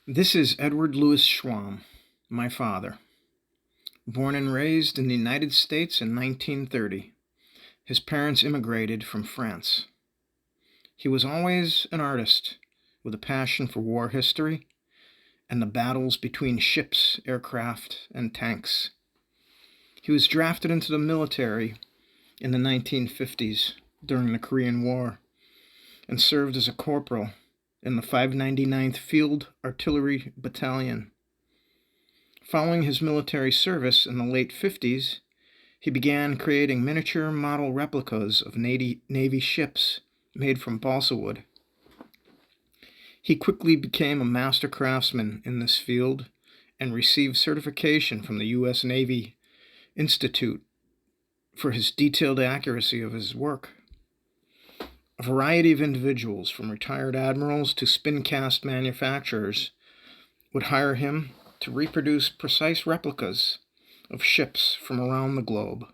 This is Edward Louis Schwalm, my father. Born and raised in the United States in 1930, his parents immigrated from France. He was always an artist with a passion for war history and the battles between ships, aircraft, and tanks. He was drafted into the military in the 1950s during the Korean War and served as a corporal in the 599th Field Artillery Battalion. Following his military service in the late 50s, he began creating miniature model replicas of Navy ships made from balsa wood. He quickly became a master craftsman in this field and received certification from the U.S. Navy Institute for his detailed accuracy of his work. A variety of individuals, from retired admirals to spin cast manufacturers, would hire him to reproduce precise replicas of ships from around the globe.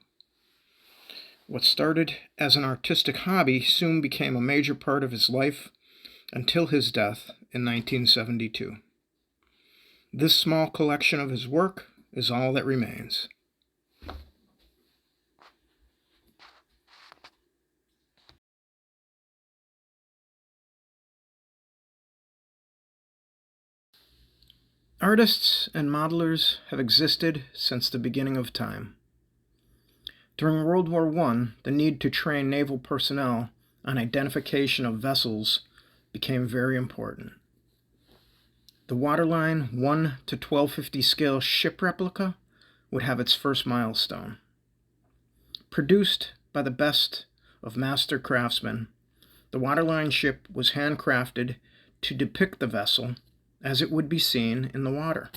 What started as an artistic hobby soon became a major part of his life until his death in 1972. This small collection of his work is all that remains. Artists and modelers have existed since the beginning of time. During World War I, the need to train naval personnel on identification of vessels became very important. The waterline 1 to 1250 scale ship replica would have its first milestone. Produced by the best of master craftsmen, the waterline ship was handcrafted to depict the vessel as it would be seen in the water.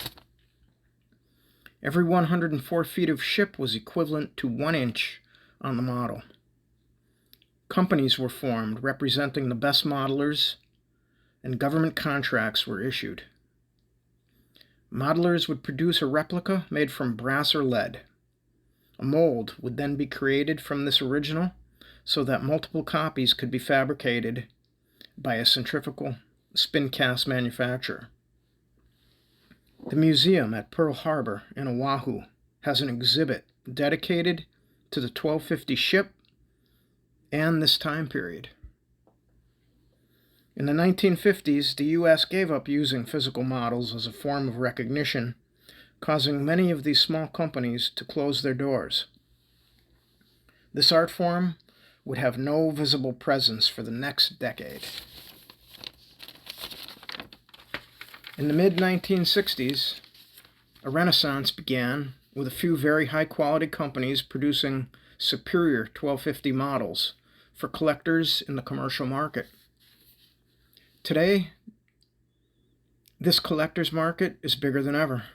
Every 104 feet of ship was equivalent to 1 inch on the model. Companies were formed representing the best modelers, and government contracts were issued. Modelers would produce a replica made from brass or lead. A mold would then be created from this original so that multiple copies could be fabricated by a centrifugal spin cast manufacturer. The museum at Pearl Harbor in Oahu has an exhibit dedicated to the 1250 ship and this time period. In the 1950s, the U.S. gave up using physical models as a form of recognition, causing many of these small companies to close their doors. This art form would have no visible presence for the next decade. In the mid-1960s, a renaissance began with a few very high-quality companies producing superior 1250 models for collectors in the commercial market. Today, this collector's market is bigger than ever.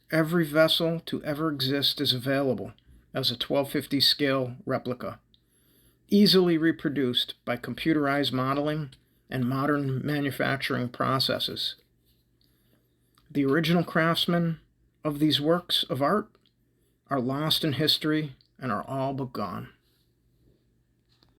Every vessel to ever exist is available as a 1250 scale replica, easily reproduced by computerized modeling and modern manufacturing processes. The original craftsmen of these works of art are lost in history and are all but gone.